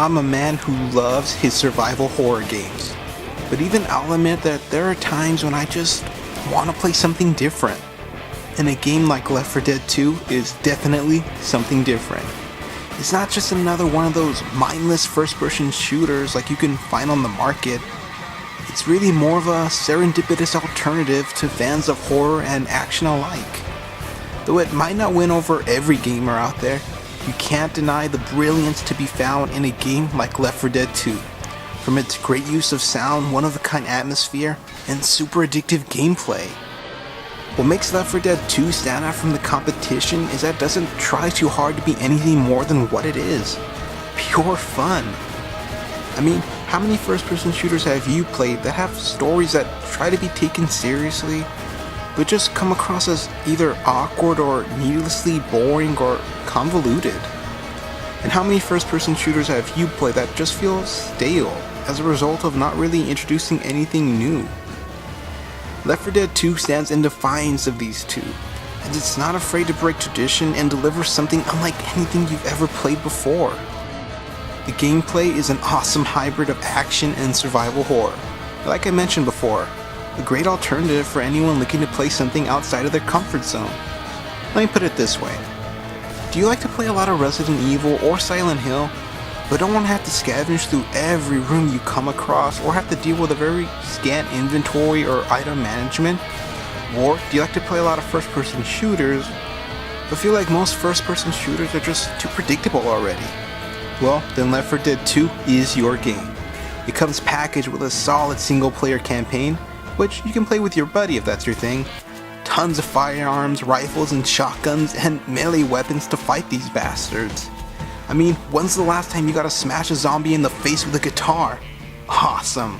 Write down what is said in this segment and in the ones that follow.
I'm a man who loves his survival horror games. But even I'll admit that there are times when I just want to play something different. And a game like Left 4 Dead 2 is definitely something different. It's not just another one of those mindless first-person shooters like you can find on the market. It's really more of a serendipitous alternative to fans of horror and action alike. Though it might not win over every gamer out there, you can't deny the brilliance to be found in a game like Left 4 Dead 2. From its great use of sound, one-of-a-kind atmosphere, and super addictive gameplay. What makes Left 4 Dead 2 stand out from the competition is that it doesn't try too hard to be anything more than what it is. Pure fun. I mean, how many first-person shooters have you played that have stories that try to be taken seriously, but just come across as either awkward or needlessly boring or convoluted? And how many first-person shooters have you played that just feel stale as a result of not really introducing anything new? Left 4 Dead 2 stands in defiance of these two, and it's not afraid to break tradition and deliver something unlike anything you've ever played before. The gameplay is an awesome hybrid of action and survival horror. Like I mentioned before, a great alternative for anyone looking to play something outside of their comfort zone. Let me put it this way. Do you like to play a lot of Resident Evil or Silent Hill, but don't want to have to scavenge through every room you come across or have to deal with a very scant inventory or item management? Or do you like to play a lot of first-person shooters, but feel like most first-person shooters are just too predictable already? Well, then Left 4 Dead 2 is your game. It comes packaged with a solid single-player campaign, which you can play with your buddy if that's your thing. Tons of firearms, rifles, and shotguns, and melee weapons to fight these bastards. I mean, when's the last time you got to smash a zombie in the face with a guitar? Awesome!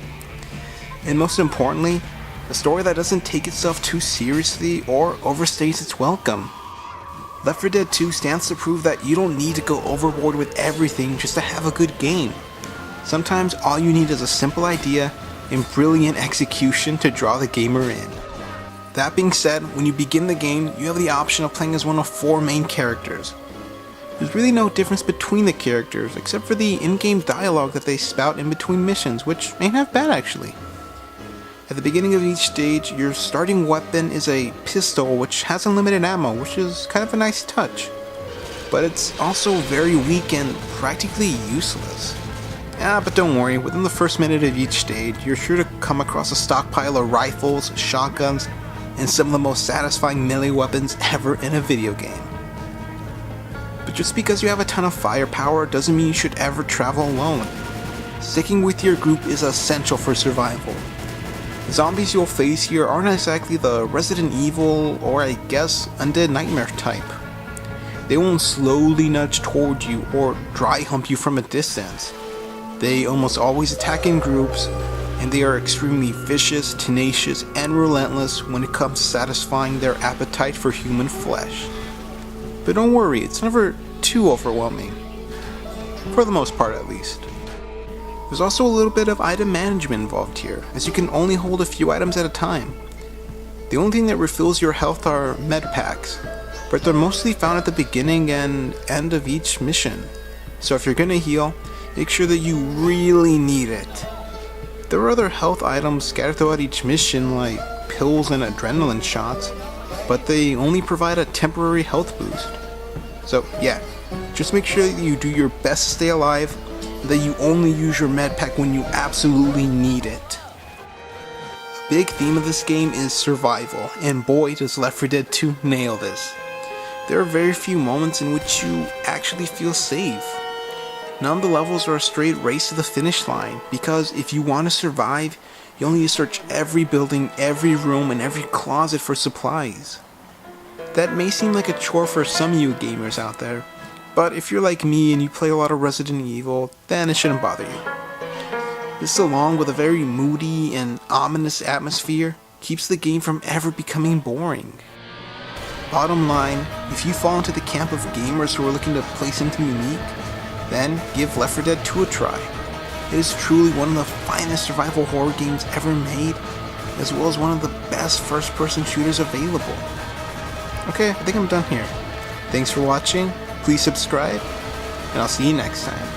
And most importantly, a story that doesn't take itself too seriously or overstays its welcome. Left 4 Dead 2 stands to prove that you don't need to go overboard with everything just to have a good game. Sometimes all you need is a simple idea and brilliant execution to draw the gamer in. That being said, when you begin the game, you have the option of playing as one of 4 main characters. There's really no difference between the characters, except for the in-game dialogue that they spout in between missions, which ain't half bad actually. At the beginning of each stage, your starting weapon is a pistol which has unlimited ammo, which is kind of a nice touch. But it's also very weak and practically useless. But don't worry, within the first minute of each stage, you're sure to come across a stockpile of rifles, shotguns, and some of the most satisfying melee weapons ever in a video game. But just because you have a ton of firepower doesn't mean you should ever travel alone. Sticking with your group is essential for survival. The zombies you'll face here aren't exactly the Resident Evil or I guess Undead Nightmare type. They won't slowly nudge toward you or dry hump you from a distance. They almost always attack in groups, and they are extremely vicious, tenacious, and relentless when it comes to satisfying their appetite for human flesh. But don't worry, it's never too overwhelming. For the most part, at least. There's also a little bit of item management involved here, as you can only hold a few items at a time. The only thing that refills your health are med packs, but they're mostly found at the beginning and end of each mission. So if you're gonna heal, make sure that you really need it. There are other health items scattered throughout each mission, like pills and adrenaline shots, but they only provide a temporary health boost. So yeah, just make sure that you do your best to stay alive, and that you only use your med pack when you absolutely need it. A big theme of this game is survival, and boy does Left 4 Dead 2 nail this. There are very few moments in which you actually feel safe. None of the levels are a straight race to the finish line, because if you want to survive, you only need to search every building, every room, and every closet for supplies. That may seem like a chore for some of you gamers out there, but if you're like me and you play a lot of Resident Evil, then it shouldn't bother you. This, along with a very moody and ominous atmosphere, keeps the game from ever becoming boring. Bottom line, if you fall into the camp of gamers who are looking to play something unique, then give Left 4 Dead 2 a try. It is truly one of the finest survival horror games ever made, as well as one of the best first-person shooters available. Okay, I think I'm done here. Thanks for watching, please subscribe, and I'll see you next time.